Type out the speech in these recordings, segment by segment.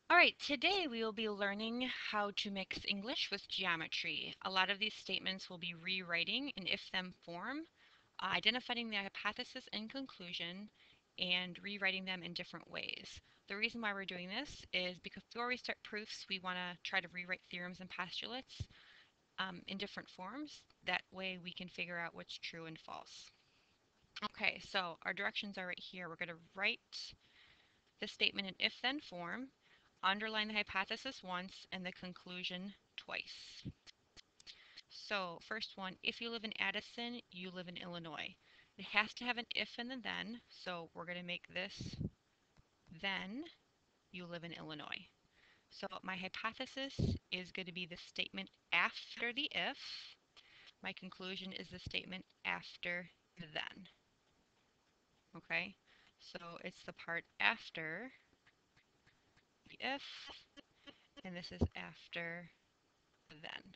All right, today we will be learning how to mix English with geometry. A lot of these statements will be rewriting in if-then form, identifying the hypothesis and conclusion, and rewriting them in different ways. The reason why we're doing this is because before we start proofs, we want to try to rewrite theorems and postulates in different forms. That way we can figure out what's true and false. Okay, so our directions are right here. We're going to write the statement in if-then form, underline the hypothesis once, and the conclusion twice. So first one, if you live in Addison, you live in Illinois. It has to have an if and a then, so we're going to make this then you live in Illinois. So my hypothesis is going to be the statement after the if. My conclusion is the statement after the then. Okay, so it's the part after the if, and this is after the then.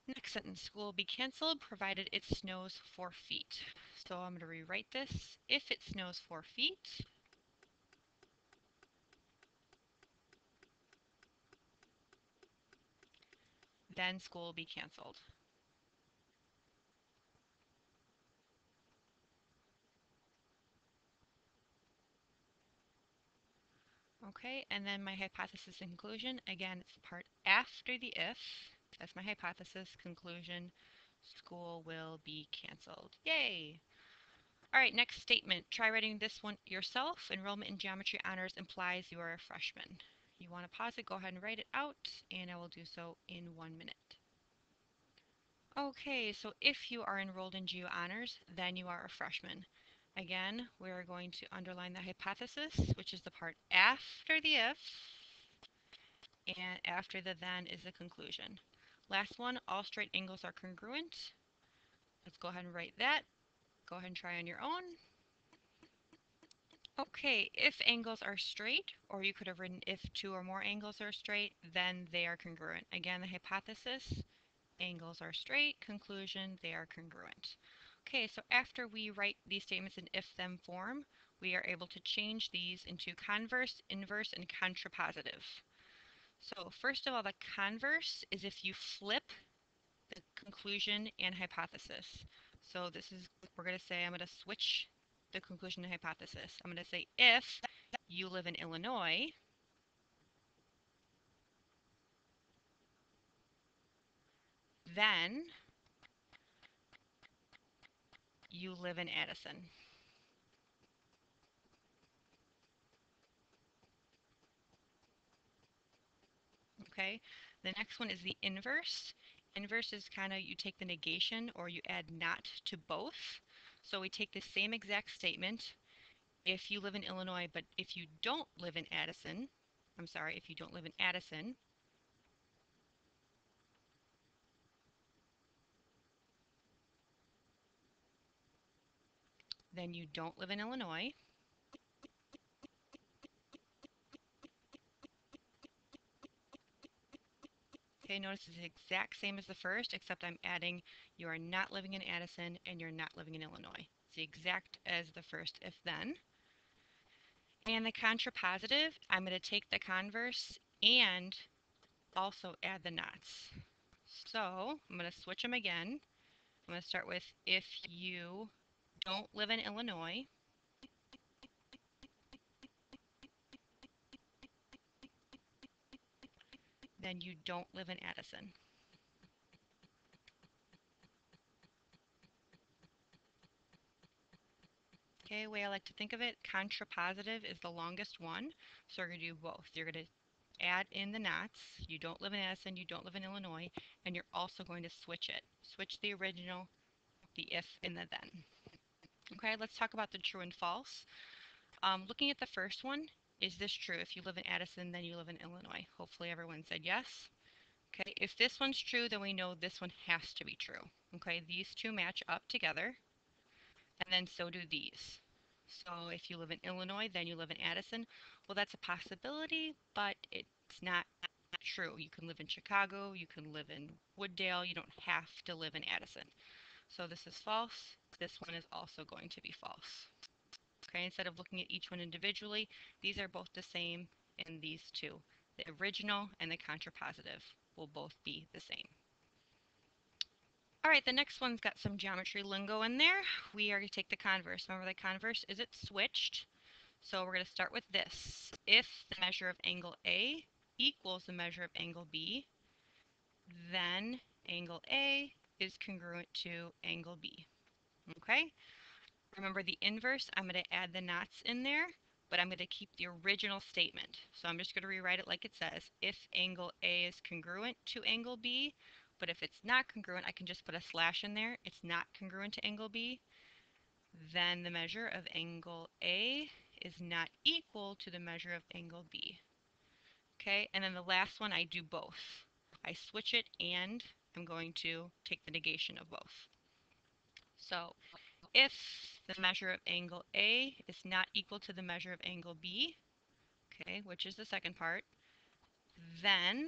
Next sentence, school will be canceled provided it snows 4 feet. So I'm going to rewrite this. If it snows 4 feet, then school will be canceled. Okay, and then my hypothesis and conclusion, again, it's the part after the if. That's my hypothesis, conclusion, school will be canceled. Yay! All right, next statement. Try writing this one yourself. Enrollment in geometry honors implies you are a freshman. You want to pause it, go ahead and write it out, and I will do so in 1 minute. Okay, so if you are enrolled in Geo Honors, then you are a freshman. Again, we're going to underline the hypothesis, which is the part after the if, and after the then is the conclusion. Last one, all straight angles are congruent. Let's go ahead and write that. Go ahead and try on your own. Okay, if angles are straight, or you could have written if two or more angles are straight, then they are congruent. Again, the hypothesis, angles are straight, conclusion, they are congruent. Okay, so after we write these statements in if-then form, we are able to change these into converse, inverse, and contrapositive. So first of all, the converse is if you flip the conclusion and hypothesis. So this is, we're going to say, I'm going to switch the conclusion and hypothesis. I'm going to say if you live in Illinois, then you live in Addison. Okay, the next one is the inverse. Inverse is kind of you take the negation or you add not to both. So we take the same exact statement if you live in Illinois, but if you don't live in Addison, I'm sorry, if you don't live in Addison, then you don't live in Illinois. Okay, notice it's the exact same as the first, except I'm adding you are not living in Addison and you're not living in Illinois. It's the exact as the first if then. And the contrapositive, I'm going to take the converse and also add the knots. So I'm going to switch them again. I'm going to start with if you don't live in Illinois, then you don't live in Addison. Okay, way I like to think of it, contrapositive is the longest one. So we're going to do both. You're going to add in the knots. You don't live in Addison, you don't live in Illinois, and you're also going to switch it. Switch the original, the if, and the then. Okay, let's talk about the true and false. Looking at the first one, is this true? If you live in Addison, then you live in Illinois. Hopefully everyone said yes. Okay, if this one's true, then we know this one has to be true. Okay, these two match up together, and then so do these. So if you live in Illinois, then you live in Addison. Well, that's a possibility, but it's not true. You can live in Chicago, you can live in Wooddale, you don't have to live in Addison. So this is false. This one is also going to be false. Okay, instead of looking at each one individually, these are both the same in these two. The original and the contrapositive will both be the same. All right, the next one's got some geometry lingo in there. We are going to take the converse. Remember the converse, is it switched? So we're going to start with this. If the measure of angle A equals the measure of angle B, then angle A is congruent to angle B. Okay? Remember the inverse, I'm going to add the knots in there, but I'm going to keep the original statement. So I'm just going to rewrite it like it says. If angle A is congruent to angle B, but if it's not congruent, I can just put a slash in there. It's not congruent to angle B, then the measure of angle A is not equal to the measure of angle B. Okay, and then the last one, I do both. I switch it and I'm going to take the negation of both. So if the measure of angle A is not equal to the measure of angle B, okay, which is the second part, then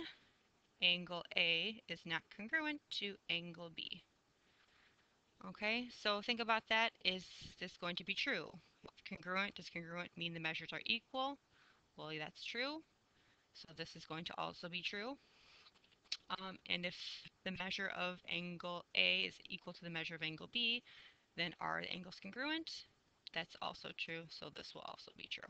angle A is not congruent to angle B. Okay, so think about that. Is this going to be true? Congruent, does congruent mean the measures are equal? Well, that's true. So this is going to also be true. And if the measure of angle A is equal to the measure of angle B, then are the angles congruent? That's also true, so this will also be true.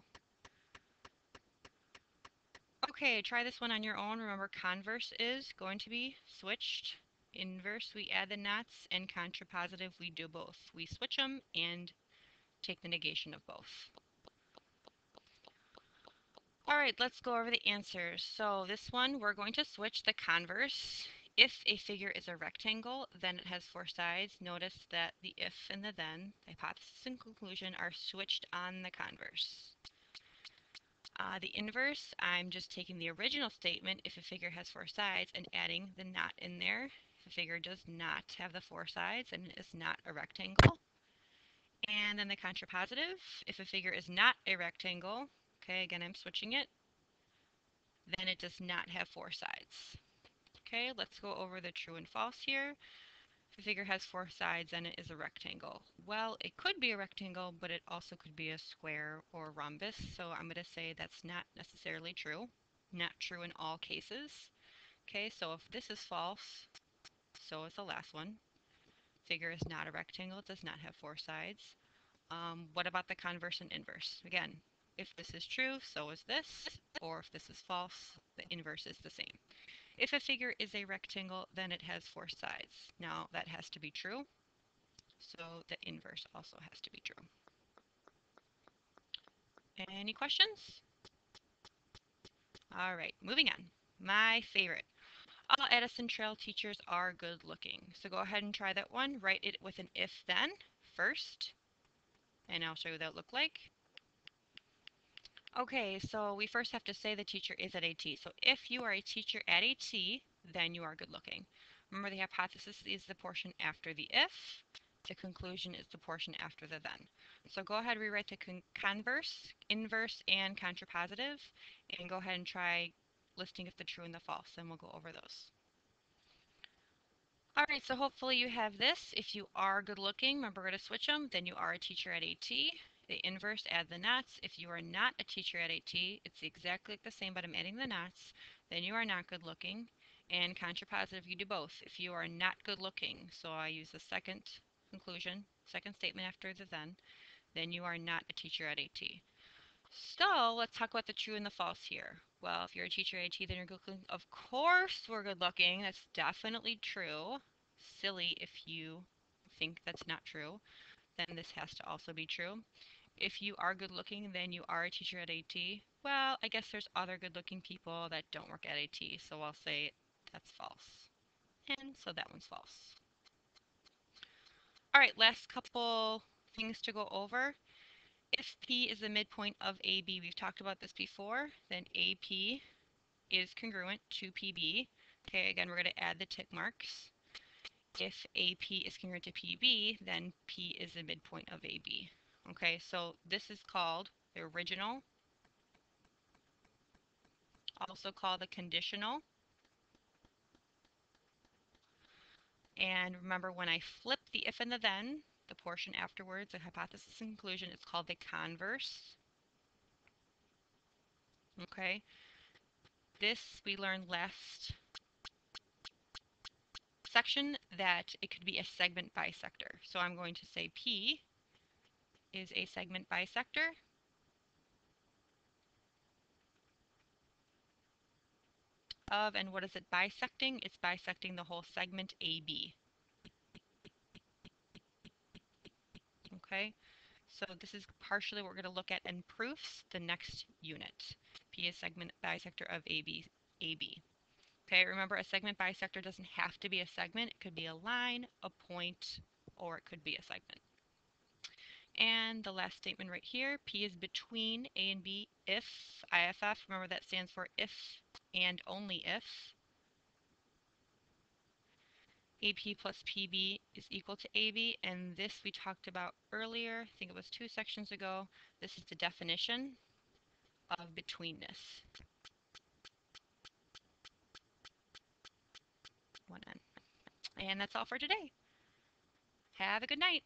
Okay, try this one on your own. Remember, converse is going to be switched. Inverse, we add the knots, and contrapositive, we do both. We switch them and take the negation of both. All right, let's go over the answers. So this one, we're going to switch the converse. If a figure is a rectangle, then it has four sides. Notice that the if and the then, the hypothesis and conclusion, are switched on the converse. The inverse, I'm just taking the original statement, if a figure has four sides, and adding the not in there. If a figure does not have the four sides, then it is not a rectangle. And then the contrapositive, if a figure is not a rectangle, okay, again, I'm switching it, then it does not have four sides. Okay, let's go over the true and false here. If a figure has four sides, then it is a rectangle. Well, it could be a rectangle, but it also could be a square or rhombus, so I'm going to say that's not necessarily true. Not true in all cases. Okay, so if this is false, so is the last one. Figure is not a rectangle, it does not have four sides. What about the converse and inverse? Again, if this is true, so is this, or if this is false, the inverse is the same. If a figure is a rectangle, then it has four sides. Now, that has to be true, so the inverse also has to be true. Any questions? All right, moving on. My favorite. All Addison Trail teachers are good looking. So go ahead and try that one. Write it with an if then first, and I'll show you what that look like. Okay, so we first have to say the teacher is at AT. So if you are a teacher at AT, then you are good looking. Remember, the hypothesis is the portion after the if. The conclusion is the portion after the then. So go ahead and rewrite the converse, inverse, and contrapositive, and go ahead and try listing if the true and the false, and we'll go over those. All right, so hopefully you have this. If you are good looking, remember we're going to switch them, then you are a teacher at AT. The inverse, add the knots. If you are not a teacher at AT, it's exactly like the same, but I'm adding the knots. Then you are not good looking. And contrapositive, you do both. If you are not good looking, so I use the second conclusion, second statement after the then you are not a teacher at AT. So let's talk about the true and the false here. Well, if you're a teacher at AT, then you're good looking. Of course we're good looking. That's definitely true. Silly if you think that's not true. Then this has to also be true. If you are good looking, then you are a teacher at AT. Well, I guess there's other good looking people that don't work at AT, so I'll say that's false. And so that one's false. All right, last couple things to go over. If P is the midpoint of AB, we've talked about this before, then AP is congruent to PB. Okay, again, we're going to add the tick marks. If AP is congruent to PB, then P is the midpoint of AB. Okay, so this is called the original, also called the conditional. And remember, when I flip the if and the then, The portion afterwards, the hypothesis and conclusion, it's called the converse. Okay, this we learned last section that it could be a segment bisector. So I'm going to say P is a segment bisector. Of, and what is it bisecting? It's bisecting the whole segment AB. Okay, so this is partially what we're going to look at in proofs the next unit. P is segment bisector of AB. Okay, remember a segment bisector doesn't have to be a segment. It could be a line, a point, or it could be a segment. And the last statement right here, P is between A and B if IFF, remember that stands for if and only if AP plus PB is equal to AB, and this we talked about earlier, I think it was 2 sections ago. This is the definition of betweenness. 1N. And that's all for today. Have a good night.